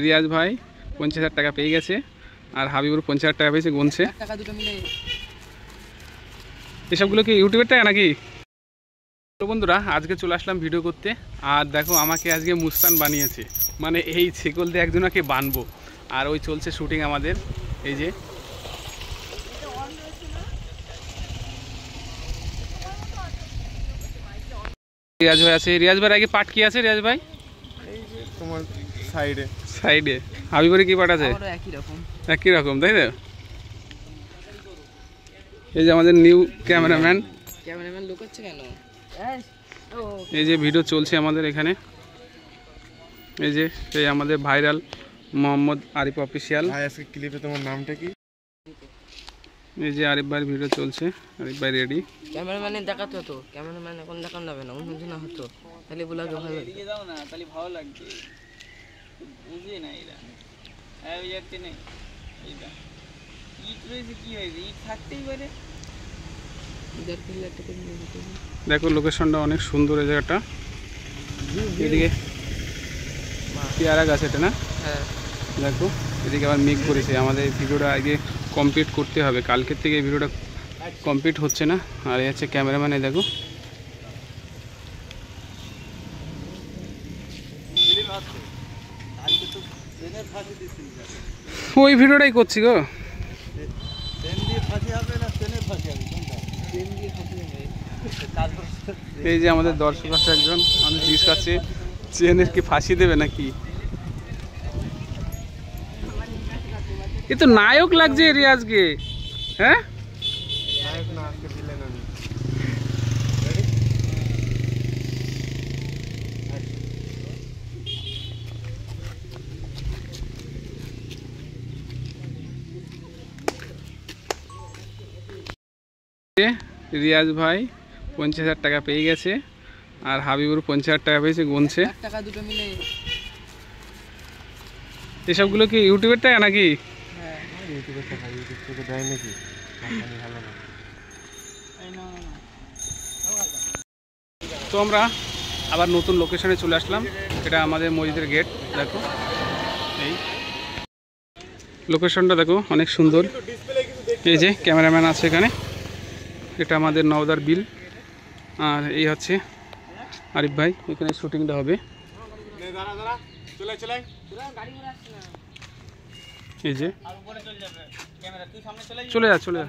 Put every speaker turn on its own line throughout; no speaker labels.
রিয়াজ ভাই 50,000 টাকা পেয়ে গেছে আর হাবিবুর 50,000 টাকা পেয়েছে, গুনছে। এসবগুলো কি ইউটিউবের টাকা নাকি? তো বন্ধুরা, আজকে চলে আসলাম ভিডিও করতে। আর দেখো, আমাকে আজকে মুস্তান বানিয়েছে, মানে এই ছেকল দিয়ে একজনকে বানবো। আর ওই চলছে শুটিং আমাদের। এই যে রিয়াজ ভাই আছে। রিয়াজ ভাইয়ের আগে পাট কি আছে রিয়াজ ভাই?
এই যে তোমার সাইডে
সাইডে হাবিবুরের কি পাট আছে? একই রকম, তাই তো? এই যে আমাদের নিউ ক্যামেরাম্যান
লুকাচ্ছে কেন?
এই যে ভিডিও চলছে আমাদের এখানে। এই যে এই আমাদের ভাইরাল মোহাম্মদ আরিফ অফিসিয়াল।
ভাই আজকে ক্লিপে তোমার নামটা কি?
এই যে আরিফ ভাইয়ের ভিডিও চলছে, আরিফ ভাই রেডি।
ক্যামেরাম্যানের দেখাতো তো, ক্যামেরাম্যান এখন দেখানো যাবে না, অন্য না হতো তাহলে বলা ভালো দিয়ে দাও না, তাহলে ভালো লাগবে। বুঝে না এরা, এই যাচ্ছে না এইটা ইট রয়েছে, কি হয়েছে? ইট থাকতেই পারে।
দেখো লোকেশনটা অনেক সুন্দর, এই জায়গাটা। এদিকে পেয়ারা গাছ, এটা না?
হ্যাঁ
দেখো এদিকে আবার মেঘ করেছে। আমাদের এই ভিডিওটা আগে কমপ্লিট করতে হবে, কালকের থেকে এই ভিডিওটা কমপ্লিট হচ্ছে না। আর এই হচ্ছে ক্যামেরাম্যানে, দেখো। ওই ভিডিওটাই করছি গো। এই যে আমাদের দর্শক আছে একজন, আমি জিজ্ঞেস করছি চেনের কি ফাঁসি দেবে নাকি? এ তো নায়ক লাগছে রিয়াজকে। হ্যাঁ,
নায়ক না, আজকে দিলেন আমি।
রিয়াজ ভাই 50,000 টাকা পেয়ে গেছে আর হাবিবুর 50,000 টাকা পেয়েছে, গুনছে।
টাকা দুটো মিলে।
এসবগুলো কি ইউটিউবের টাকা নাকি?
হ্যাঁ,
ইউটিউবে টাকা, ইউটিউব থেকে দেয় নাকি? ভালো না।
তো আমরা আবার নতুন লোকেশনে চলে আসলাম। এটা আমাদের মসজিদের গেট, দেখো। এই লোকেশনটা দেখো, অনেক সুন্দর। এই যে ক্যামেরাম্যান আছে এখানে। এটা আমাদের নওদার বিল। আর এই হচ্ছে আরিফ ভাই, এখানে শুটিংটা হবে। এই যে চলে যা, চলে যা।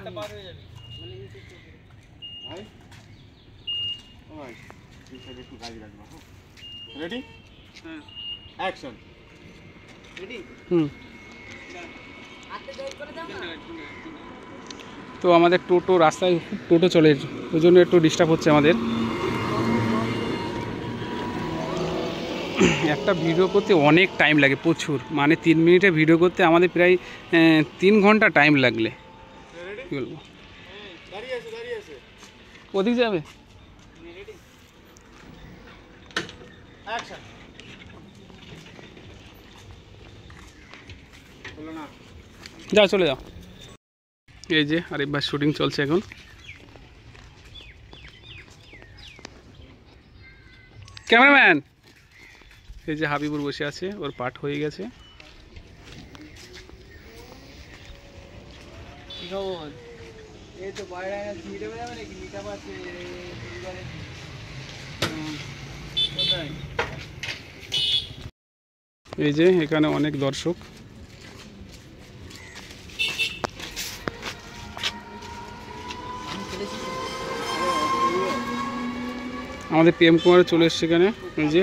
রেডি? অ্যাকশন।
তো আমাদের টোটো, রাস্তায় খুব টোটো চলে, ওই জন্য একটু ডিস্টার্ব হচ্ছে আমাদের। একটা ভিডিও করতে অনেক টাইম লাগে, প্রচুর। মানে 3 মিনিটে ভিডিও করতে আমাদের প্রায় 3 ঘন্টা টাইম লাগলে। কী বলবো, ওদিক যাবে। যাও, চলে যাও। এই যে আরিফ ভাই শুটিং চলছে এখন। ক্যামেরাম্যান, এই যে হাবিবুর বসে আছে, ওর পাঠ হয়ে গেছে। এই যে এখানে অনেক দর্শক। আমাদের PM কুমার চলে এসছে এখানে। এই যে